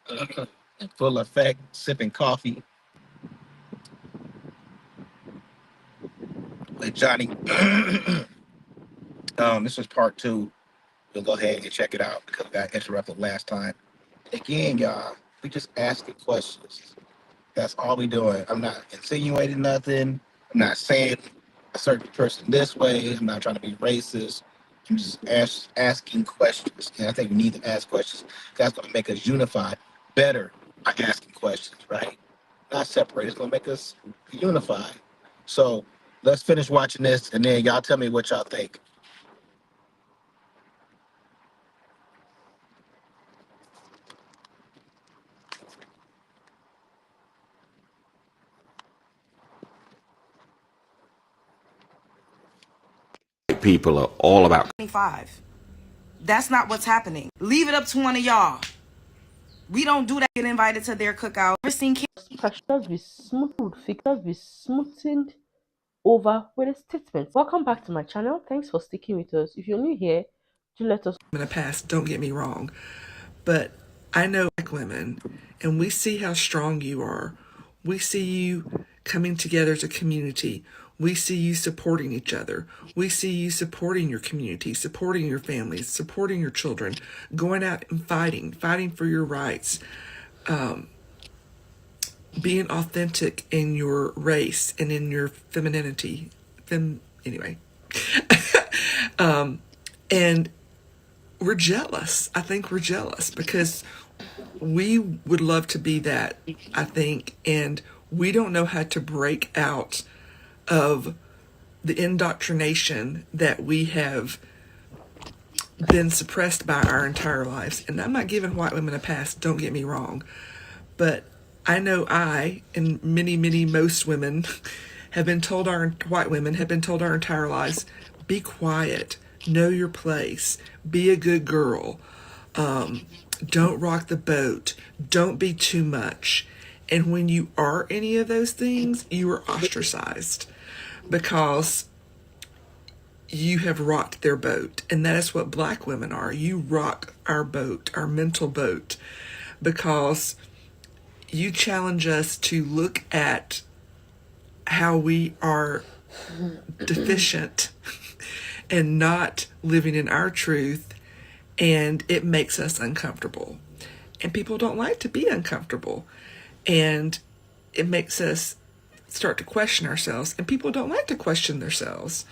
in full effect, sipping coffee with Johnny. This is part two. We'll go ahead and check it out because I got interrupted last time. Again, y'all, we just asking questions. That's all we doing. I'm not insinuating nothing. I'm not saying a certain person this way. I'm not trying to be racist. I'm just asking questions. And I think we need to ask questions. That's going to make us unify better by asking questions, right? Not separate. It's going to make us unify. So let's finish watching this and then y'all tell me what y'all think. People are all about 25. That's not what's happening. Leave it up to one of y'all. We don't do that. Get invited to their cookout. Ever seen kids? Should just be smooth, just be smoothened over with a statement. Welcome back to my channel. Thanks for sticking with us. If you're new here, do let us in the past, don't get me wrong, but I know black women, and we see how strong you are. We see you coming together as a community. We see you supporting each other. We see you supporting your community, supporting your families, supporting your children, going out and fighting for your rights, being authentic in your race and in your femininity. Anyway. And we're jealous. I think we're jealous because we would love to be that, I think, and we don't know how to break out of the indoctrination that we have been suppressed by our entire lives. And I'm not giving white women a pass, don't get me wrong, but I know I, and most women, white women have been told our entire lives, be quiet, know your place, be a good girl, don't rock the boat, don't be too much. And when you are any of those things, you are ostracized because you have rocked their boat. And that is what black women are. You rock our boat, our mental boat, because you challenge us to look at how we are deficient and not living in our truth, and it makes us uncomfortable. And people don't like to be uncomfortable, and it makes us start to question ourselves, and people don't like to question themselves.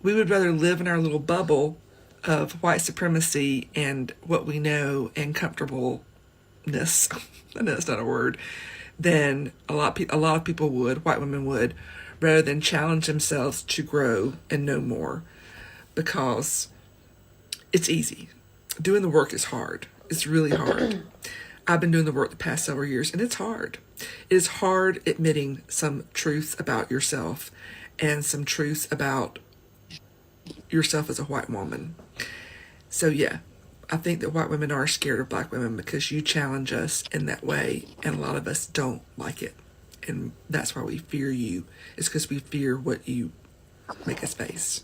We would rather live in our little bubble of white supremacy and what we know and comfortableness. I know that's not a word. Than a lot of people would, white women would, rather than challenge themselves to grow and know more, because it's easy. Doing the work is hard. It's really hard. I've been doing the work the past several years, and it's hard. It is hard admitting some truths about yourself and some truths about yourself as a white woman. So yeah, I think that white women are scared of black women because you challenge us in that way, and a lot of us don't like it. And that's why we fear you. It's because we fear what you make us face.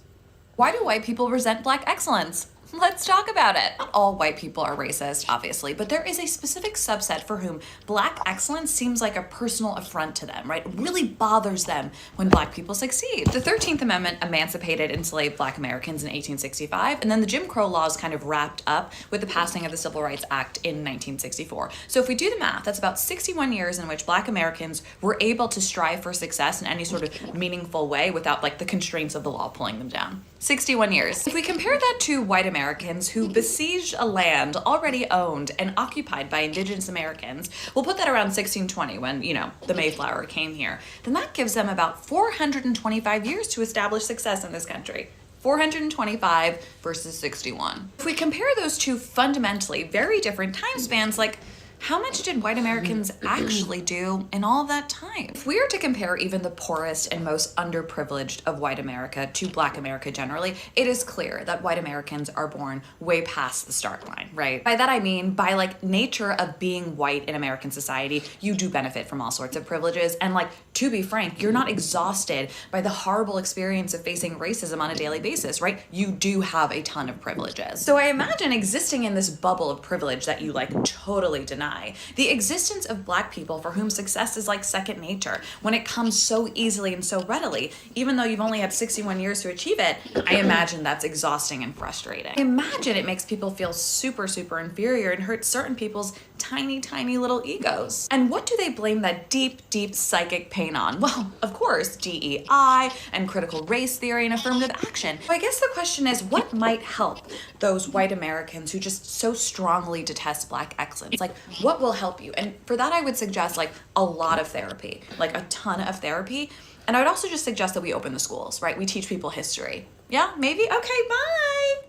Why do white people resent black excellence? Let's talk about it. Not all white people are racist, obviously, but there is a specific subset for whom black excellence seems like a personal affront to them, right? It really bothers them when black people succeed. The 13th Amendment emancipated enslaved black Americans in 1865, and then the Jim Crow laws kind of wrapped up with the passing of the Civil Rights Act in 1964. So if we do the math, that's about 61 years in which black Americans were able to strive for success in any sort of meaningful way without like the constraints of the law pulling them down. 61 years. If we compare that to white Americans who besieged a land already owned and occupied by indigenous Americans, we'll put that around 1620 when, the Mayflower came here, then that gives them about 425 years to establish success in this country. 425 versus 61. If we compare those two fundamentally very different time spans, like how much did white Americans actually do in all of that time? If we are to compare even the poorest and most underprivileged of white America to black America generally, it is clear that white Americans are born way past the start line, right? By that I mean, by like nature of being white in American society, you do benefit from all sorts of privileges, and like to be frank, you're not exhausted by the horrible experience of facing racism on a daily basis, right? You do have a ton of privileges. So I imagine existing in this bubble of privilege that you like totally deny, the existence of Black people for whom success is like second nature when it comes so easily and so readily, even though you've only had 61 years to achieve it, I imagine that's exhausting and frustrating. I imagine it makes people feel super, super inferior and hurts certain people's tiny, tiny little egos. And what do they blame that deep, deep psychic pain on? Well, of course, DEI and critical race theory and affirmative action. So I guess the question is, what might help those white Americans who just so strongly detest Black excellence? Like, what will help you? And for that, I would suggest like a lot of therapy, like a ton of therapy. And I would also just suggest that we open the schools, right? We teach people history. Yeah, maybe? Okay, bye.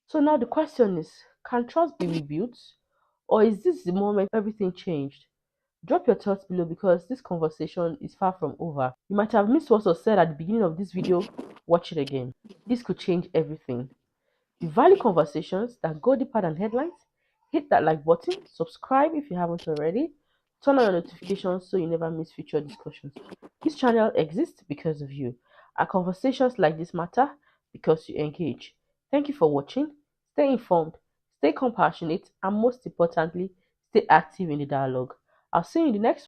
So now the question is, can trust be rebuilt? Or is this the moment everything changed? Drop your thoughts below because this conversation is far from over. You might have missed what was said at the beginning of this video. Watch it again. This could change everything. If you value conversations that go deeper than headlines, hit that like button, subscribe if you haven't already, turn on your notifications so you never miss future discussions. This channel exists because of you. Our conversations like this matter because you engage. Thank you for watching. Stay informed, stay compassionate, and most importantly, stay active in the dialogue. I'll see you in the next